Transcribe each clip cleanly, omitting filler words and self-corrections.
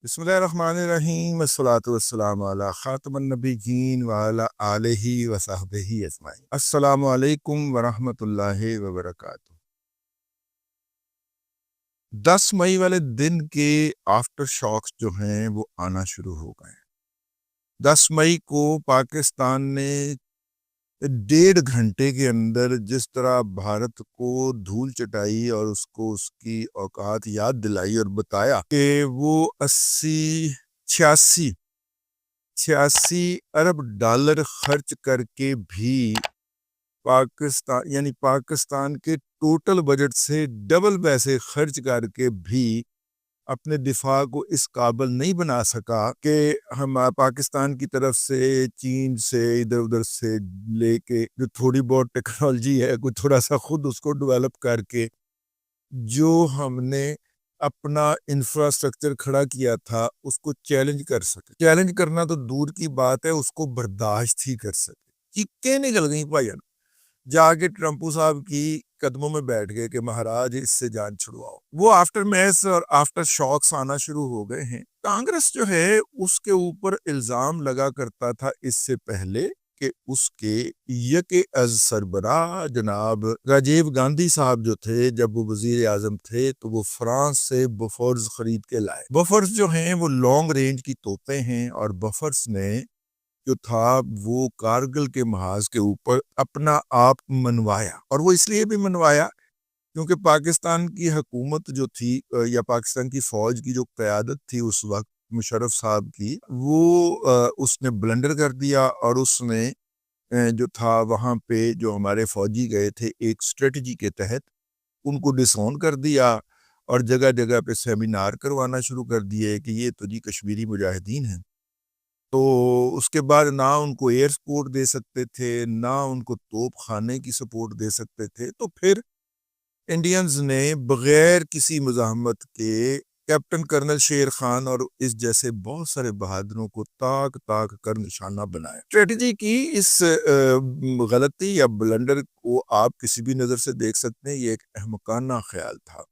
बिस्मिल्लाहिर्रहमानिर्रहीम अस्सलातु वस्सलामु अला खातमुन नबिय्यीन व अला आलिहि व सहबिही अजमाइन। अस्सलामु अलैकुम व रहमतुल्लाहि व बरकातुहू। 10 मई वाले दिन के आफ्टर शॉक्स जो हैं वो आना शुरू हो गए। 10 मई को पाकिस्तान ने 1.5 घंटे के अंदर जिस तरह भारत को धूल चटाई और उसको उसकी औकात याद दिलाई और बताया कि वो 86 अरब डॉलर खर्च करके भी पाकिस्तान के टोटल बजट से डबल पैसे खर्च करके भी अपने दिफा को इस काबिल नहीं बना सका कि हम पाकिस्तान की तरफ से, चीन से, इधर उधर से लेके जो थोड़ी बहुत टेक्नोलॉजी है कुछ थोड़ा सा खुद उसको डेवलप करके जो हमने अपना इंफ्रास्ट्रक्चर खड़ा किया था उसको चैलेंज कर सके। चैलेंज करना तो दूर की बात है, उसको बर्दाश्त ही कर सके। चीखें निकल गई भाई, जाके ट्रंपू साहब की कदमों में बैठ गए कि महाराज इससे जान छुड़वाओ। वो आफ्टर मैथ्स और आफ्टर शॉक्स आना शुरू हो गए हैं। कांग्रेस जो है उसके ऊपर इल्जाम लगा करता था इससे पहले कि उसके यके अज सरबराह जनाब राजीव गांधी साहब जो थे, जब वो वजीर आजम थे तो वो फ्रांस से बफर्स खरीद के लाए। बफर्स जो हैं वो लॉन्ग रेंज की तोपें हैं और बफर्स ने जो था वो कारगिल के महाज के ऊपर अपना आप मनवाया। और वो इसलिए भी मनवाया क्योंकि पाकिस्तान की हुकूमत जो थी या पाकिस्तान की फौज की जो क़यादत थी उस वक्त मुशर्रफ साहब की, वो उसने ब्लंडर कर दिया और उसने जो था वहाँ पे जो हमारे फौजी गए थे एक स्ट्रेटजी के तहत उनको डिसऑन कर दिया और जगह जगह पे सेमिनार करवाना शुरू कर दिए कि ये तो जी कश्मीरी मुजाहिदीन हैं। तो उसके बाद ना उनको एयर सपोर्ट दे सकते थे, ना उनको तोप खाने की सपोर्ट दे सकते थे। तो फिर इंडियंस ने बगैर किसी मुज़ाहमत के कैप्टन कर्नल शेर खान और इस जैसे बहुत सारे बहादुरों को ताक ताक कर निशाना बनाया। स्ट्रेटजी की इस गलती या ब्लंडर को आप किसी भी नज़र से देख सकते हैं, ये एक अहमकाना ख्याल था।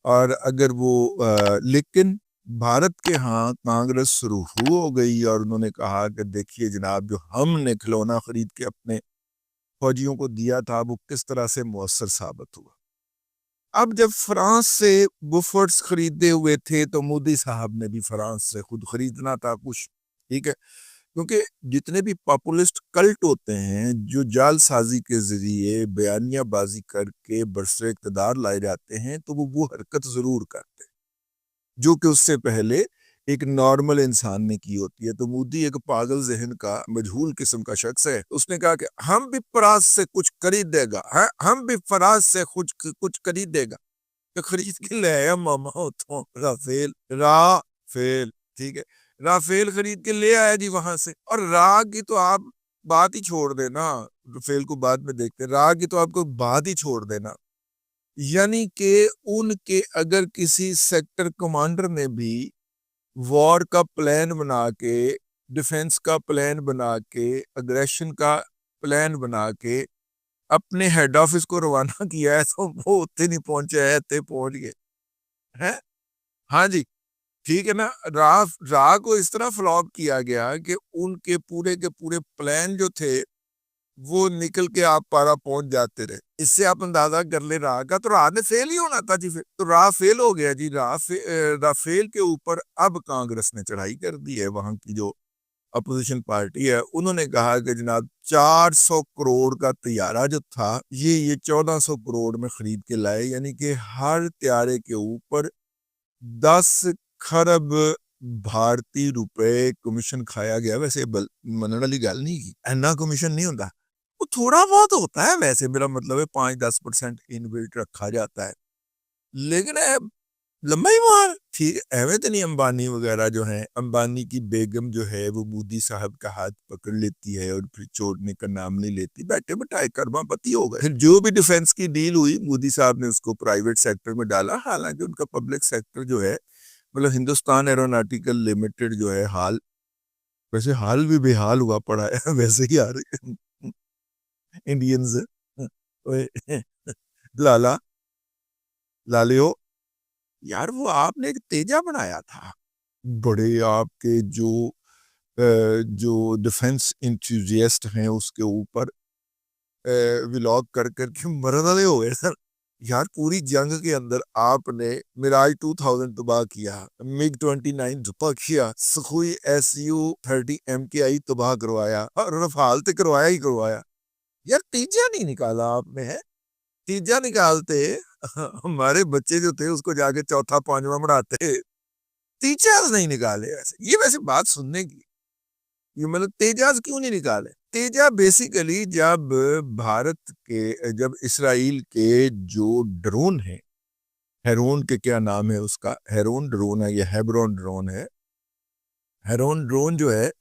और अगर वो लेकिन भारत के यहाँ कांग्रेस शुरू हो गई और उन्होंने कहा कि देखिए जनाब, जो हमने खिलौना खरीद के अपने फौजियों को दिया था वो किस तरह से मुअस्सर साबित हुआ। अब जब फ्रांस से बुफर्स खरीदे हुए थे तो मोदी साहब ने भी फ्रांस से खुद खरीदना था कुछ, ठीक है, क्योंकि जितने भी पॉपुलिस्ट कल्ट होते हैं जो जालसाजी के जरिए बयानिया बाजी करके बरसरे इक़्तिदार लाए जाते हैं, तो वो हरकत जरूर करते हैं जो कि उससे पहले एक नॉर्मल इंसान ने की होती है। तो मोदी एक पागल जहन का मजहूल किस्म का शख्स है। उसने कहा कि हम भी फराज से कुछ खरीदेगा, हम भी फराज से कुछ खरीदेगा। तो खरीद के ले आया मामा उतो राफेल, ठीक है, राफेल खरीद के ले आया जी वहां से। और रा की तो आप बात ही छोड़ देना, राफेल को बाद में देखते, रा की तो आपको बात ही छोड़ देना। यानी कि उनके अगर किसी सेक्टर कमांडर ने भी वॉर का प्लान बना के, डिफेंस का प्लान बना के, अग्रेशन का प्लान बना के अपने हेड ऑफिस को रवाना किया है तो वो उत्ते नहीं पहुंचे है, ते पहुंच गए हैं। हाँ जी, ठीक है ना। राह को इस तरह फ्लॉप किया गया कि उनके पूरे के पूरे प्लान जो थे वो निकल के आप पारा पहुंच जाते रहे। इससे आप अंदाजा कर ले राह का, तो राह ने फेल ही होना था जी। फिर तो राह फेल हो गया जी। राफेल के ऊपर अब कांग्रेस ने चढ़ाई कर दी है। वहां की जो अपोजिशन पार्टी है उन्होंने कहा कि जनाब 400 करोड़ का तैयारा जो था ये 1400 करोड़ में खरीद के लाए, यानी कि हर तैयारे के ऊपर 10 खरब भारतीय रुपए कमीशन खाया गया। वैसे मनने वाली गल नहीं की, इन्ना कमीशन नहीं होता, वो थोड़ा बहुत होता है। वैसे मेरा मतलब है 5-10% इनबिल्ट रखा जाता है, लेकिन लंबा ही मार, ठीक है। एवं तो नहीं अंबानी वगैरह जो है, अंबानी की बेगम जो है वो मोदी साहब का हाथ पकड़ लेती है और फिर छोड़ने का नाम नहीं लेती, बैठे बैठाए कर्मापति हो गए। फिर जो भी डिफेंस की डील हुई मोदी साहब ने उसको प्राइवेट सेक्टर में डाला। हालांकि उनका पब्लिक सेक्टर जो है, मतलब हिंदुस्तान एरोनॉटिकल लिमिटेड जो है, वैसे हाल भी बेहाल हुआ पड़ा है वैसे ही यार इंडियंस लाला लालियो यार, वो आपने एक तेजा बनाया था, बड़े आपके जो डिफेंस इंथुजियास्ट हैं उसके ऊपर व्लॉग कर कर के मरने हो गए सर। यार पूरी जंग के अंदर आपने मिराज 2000 तबाह किया, मिग 29 तबाह किया, सुखोई SU-30 MKI तबाह करवाया और रफाल तो करवाया ही करवाया। यार तीजा नहीं निकाला आपने, है तीजा निकालते हमारे बच्चे जो थे उसको जाके चौथा पांचवा बढ़ाते, टीचर्स नहीं निकाले। वैसे बात सुनने की, ये मतलब तेजाज क्यों नहीं निकाले? तेजा बेसिकली जब इसराइल के जो ड्रोन है, हेरोन के क्या नाम है उसका, हेरोन ड्रोन है या हेब्रोन ड्रोन है, हेरोन ड्रोन जो है,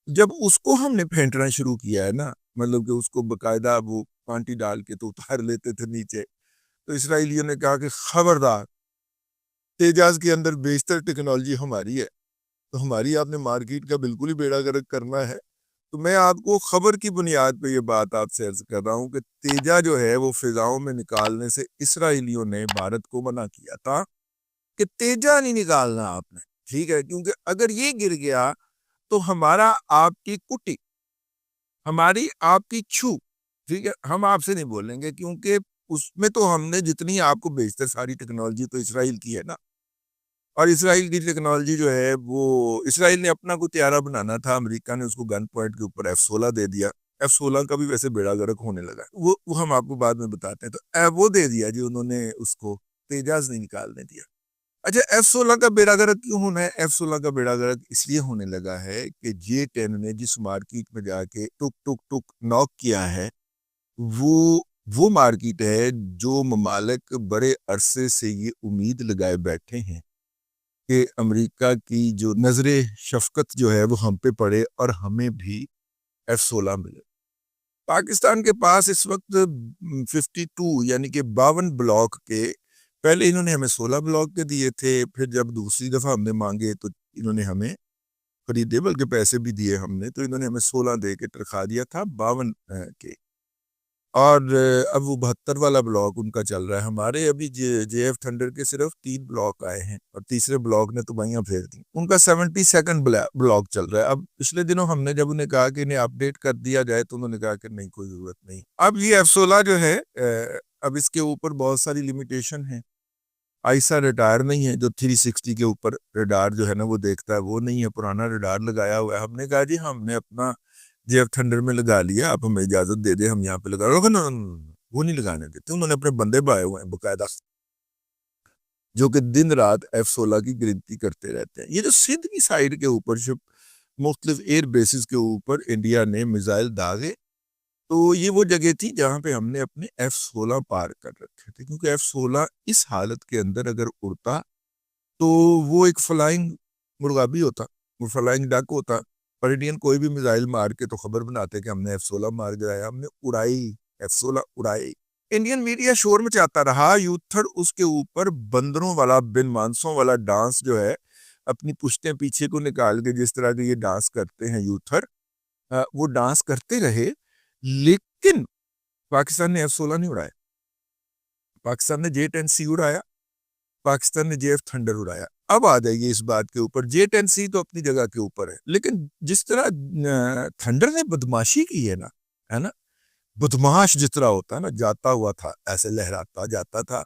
जब उसको हमने फेंटना शुरू किया है ना, मतलब कि उसको बकायदा वो पांटी डाल के तो उतार लेते थे नीचे, तो इसराइलियों ने कहा कि खबरदार, तेजाज के अंदर बेशतर टेक्नोलॉजी हमारी है, तो हमारी आपने मार्केट का बिल्कुल ही बेड़ा गर्क करना है। तो मैं आपको खबर की बुनियाद पे ये बात आपसे अर्ज कर रहा हूँ कि तेजा जो है वो फिजाओं में निकालने से इसराइलियों ने भारत को मना किया था कि तेजा नहीं निकालना आपने, ठीक है, क्योंकि अगर ये गिर गया तो हमारा आपकी कुटी, हमारी आपकी छू, ठीक है, हम आपसे नहीं बोलेंगे, क्योंकि उसमें तो हमने जितनी आपको बेचते सारी टेक्नोलॉजी तो इसराइल की है ना। और इसराइल की टेक्नोलॉजी जो है वो, इसराइल ने अपना कोई त्यारा बनाना था, अमेरिका ने उसको गन पॉइंट के ऊपर F-16 दे दिया। F-16 का भी वैसे बेड़ा गर्क होने लगा, वो हम आपको बाद में बताते हैं। तो वो दे दिया जी उन्होंने उसको, तेजाज नहीं निकालने दिया। अच्छा, F-16 का बेड़ा गर्क क्यों होना है? F-16 का बेड़ा गर्क इसलिए होने लगा है कि J-10 ने जिस मार्केट में जाके टुक टुक टुक नॉक किया है, वो मार्केट है जो ममालिक बड़े अरसे से ये उम्मीद लगाए बैठे हैं कि अमेरिका की जो नजरे शफकत जो है वो हम पे पड़े और हमें भी F-16 मिले। पाकिस्तान के पास इस वक्त 52 यानी कि 52 ब्लॉक के, पहले इन्होंने हमें 16 ब्लॉक के दिए थे, फिर जब दूसरी दफा हमने मांगे तो इन्होंने हमें खरीदे, बल्कि पैसे भी दिए हमने, तो इन्होंने हमें 16 दे के टरखा दिया था 52 के। और अब वो 72 वाला ब्लॉक उनका चल रहा है। हमारे अभी JF थंडर के सिर्फ 3 ब्लॉक आए हैं और तीसरे ब्लॉक ने तो वहीं फेर दी। उनका 72nd ब्लॉक चल रहा है। अब पिछले दिनों हमने जब उन्हें कहा कि इन्हें अपडेट कर दिया जाए तो उन्होंने कहा कि नहीं, कोई जरूरत नहीं। अब ये F-16 जो है, अब इसके ऊपर बहुत सारी लिमिटेशन है। आईसा रडार नहीं है जो 360 के ऊपर रडार जो है ना वो देखता है, वो नहीं है, पुराना रडार लगाया हुआ है। हमने कहा जी हमने अपना JF थंडर में लगा लिया, आप हमें इजाजत दे दे, हम यहाँ पे लगा रहे, वो नहीं लगाने देते। उन्होंने अपने बंदे बाए हुए हैं बकायदा, जो कि दिन रात F-16 की गिनती करते रहते हैं। ये जो सिंध की साइड के ऊपर जो मुख्तलिफ एयर बेसिस के ऊपर इंडिया ने मिसाइल दागे, तो ये वो जगह थी जहां पे हमने अपने F-16 पार कर रखे थे, क्योंकि F-16 इस हालत के अंदर अगर उड़ता तो वो एक फ्लाइंग मुर्गा भी होता, वो फ्लाइंग डक होता। पर इंडियन कोई भी मिसाइल मार के तो खबर बनाते कि हमने F-16 मार गिराया, हमने उड़ाई, F-16 उड़ाई। इंडियन मीडिया शोर में चाहता रहा, यूथर उसके ऊपर बंदरों वाला, बिन मानसों वाला डांस जो है, अपनी पुश्तें पीछे को निकाल के जिस तरह के ये डांस करते हैं यूथर, वो डांस करते रहे। लेकिन पाकिस्तान ने F-16 नहीं उड़ाया, पाकिस्तान ने J-10C उड़ाया, पाकिस्तान ने JF थंडर उड़ाया। अब आ जाइए इस बात के ऊपर, J-10C तो अपनी जगह के ऊपर है, लेकिन जिस तरह थंडर ने बदमाशी की है ना, है ना, बदमाश जिस तरह होता है ना, जाता हुआ था, ऐसे लहराता जाता था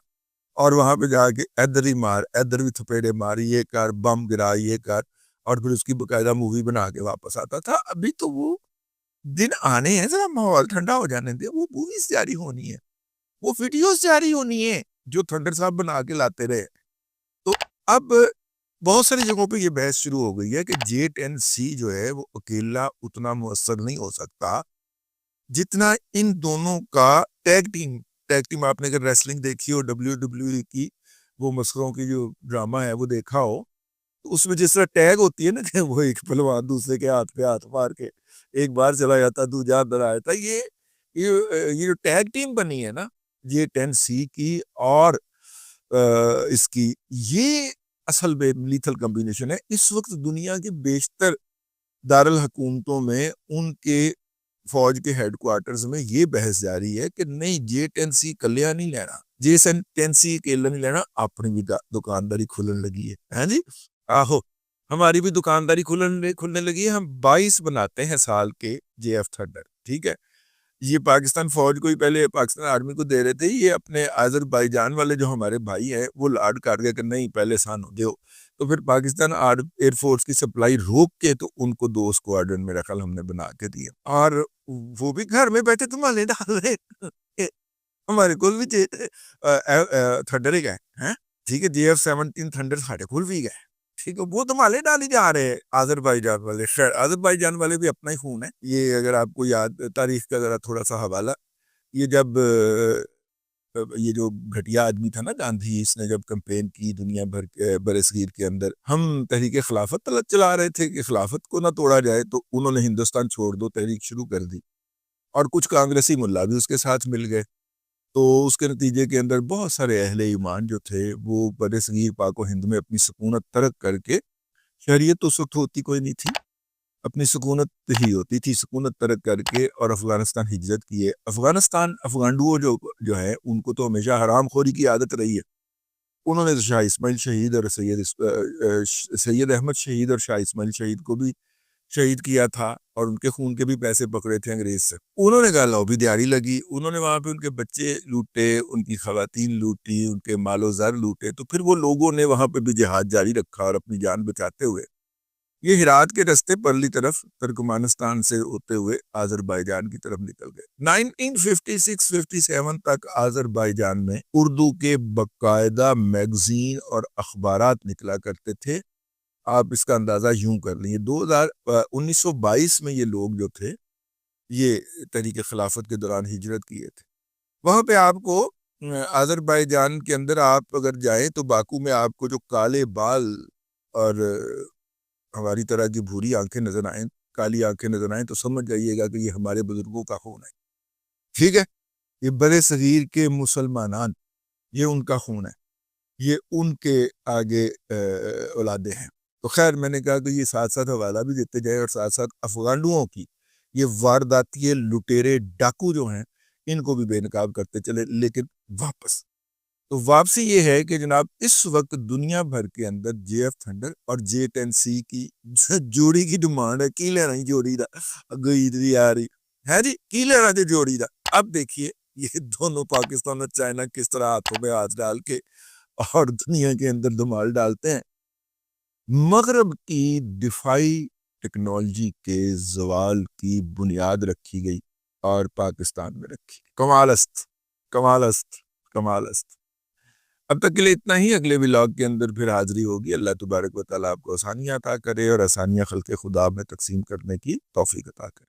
और वहां पे जाके इधर ही मार, इधर भी थपेड़े मार, ये कर, बम गिरा, ये कर, और फिर उसकी बकायदा मूवी बना के वापस आता था। अभी तो वो दिन आने हैं, जरा माहौल ठंडा हो जाने दे, वो मूवीज जारी होनी है, वो वीडियोस जारी होनी है जो थंडर साहब बना के लाते रहे। तो अब बहुत सारी जगहों पे ये बहस शुरू हो गई है कि J-10C जो है वो अकेला उतना मुअस्सर नहीं हो सकता जितना इन दोनों का टैग टीम आपने अगर रेसलिंग देखी हो, WWE की, वो मस्करों की जो ड्रामा है वो देखा हो, तो उसमें जिस तरह टैग होती है ना कि वो एक पहलवान दूसरे के हाथ पे हाथ मार के एक बार चला जाता, दूसरा अंदर आ जाता, ये जो टैग टीम बनी है ना J-10C की और इसकी, ये असल में लीथल कॉम्बिनेशन है। इस वक्त दुनिया के बेशतर दारुल हुकूमतों में उनके फौज के हेडक्वार्टर्स में ये बहस जारी है कि नहीं, J-10C कलिया नहीं लेना, J-10C अकेला नहीं लेना, अपनी भी दुकानदारी खुलन लगी है जी। आहो, हमारी भी दुकानदारी खुलने खुलने लगी है। हम 22 बनाते हैं साल के JF थंडर, ठीक है। ये पाकिस्तान फौज को ही पहले पाकिस्तान आर्मी को दे रहे थे, ये अपने आज़रबाईजान वाले जो हमारे भाई हैं वो लाड काट गए कि नहीं पहले सानू दो। तो फिर पाकिस्तान एयरफोर्स की सप्लाई रोक के तो उनको 2 स्क्वाड्रन मेरा ख्याल हमने बना के दिए, और वो भी घर में बैठे तुम्हारे डाल रहे हमारे को भी थंडर ही गए हैं, ठीक है। JF-17 थंडर साढ़े को भी गए, ठीक है। वो तो माले डाली जा रहे हैं आज़रबाईजान वाले। खैर आज़रबाईजान वाले भी अपना ही खून है। ये अगर आपको याद तारीख का जरा थोड़ा सा हवाला, ये जब ये जो घटिया आदमी था ना गांधी, इसने जब कैंपेन की दुनिया भर के बरसगीर के अंदर, हम तहरीक खिलाफत तलक चला रहे थे कि खिलाफत को ना तोड़ा जाए, तो उन्होंने हिंदुस्तान छोड़ दो तहरीक शुरू कर दी और कुछ कांग्रेसी मुल्ला भी उसके साथ मिल गए। तो उसके नतीजे के अंदर बहुत सारे अहले ईमान जो थे वो बरसगीर पाक हिंद में अपनी सुकूनत तरक करके, शरीयत तो उस वक्त होती कोई नहीं थी, अपनी सुकूनत ही होती थी, सुकूनत तरक करके और अफगानिस्तान हिजरत की है। अफगानिस्तान अफगांडुओं जो है उनको तो हमेशा हराम खोरी की आदत रही है। उन्होंने तो शाह इस्माइल शहीद और सैयद अहमद शहीद और शाह इस्माइल शहीद को भी शहीद किया था, और उनके खून के भी पैसे पकड़े थे अंग्रेज से। उन्होंने कहा लो भी दिहाड़ी लगी, उन्होंने वहां पे उनके बच्चे लूटे, उनकी खवातीन लूटी, उनके मालो ज़र लूटे। तो फिर वो लोगों ने वहां पे भी जिहाद जारी रखा और अपनी जान बचाते हुए ये हिरात के रास्ते परली तरफ तुर्कमानिस्तान से होते हुए आज़रबाईजान की तरफ निकल गए। 1956-57 तक आज़रबाईजान में उर्दू के बकायदा मैगजीन और अखबारात निकला करते थे। आप इसका अंदाजा यूं कर लीजिए, 1922 में ये लोग जो थे ये तहरीक खिलाफत के दौरान हिजरत किए थे। वहां पे आपको आज़रबाईजान के अंदर आप अगर जाएं तो बाकू में आपको जो काले बाल और हमारी तरह की भूरी आंखें नजर आए, काली आंखें नजर आए, तो समझ जाइएगा कि ये हमारे बुजुर्गों का खून है, ठीक है। ये बड़े सगीर के मुसलमान, ये उनका खून है, ये उनके आगे औलादे हैं। तो खैर मैंने कहा कि ये साथ साथ हवाला भी देते जाए और साथ साथ अफगानुओं की ये वारदाती लुटेरे डाकू जो हैं इनको भी बेनकाब करते चले। लेकिन वापस तो वापसी ये है कि जनाब इस वक्त दुनिया भर के अंदर JF थंडर और J10C की जोड़ी की डिमांड है। की लेना जोड़ी दा गई आ रही है जी, की लेना जो जोड़ी दा। अब देखिए ये दोनों पाकिस्तान और चाइना किस तरह हाथों में हाथ डाल के और दुनिया के अंदर धमाल डालते हैं। मगरब की दिफाई टेक्नोलॉजी के जवाल की बुनियाद रखी गई और पाकिस्तान में रखी। कमालस्त कमालस्त कमालस्त। अब तक के लिए इतना ही। अगले व्लॉग के अंदर फिर हाजिरी होगी। अल्लाह तबारक व तआला आपको आसानियां अता करे और आसानियां खल्क़े खुदा में तकसीम करने की तौफीक अता करे।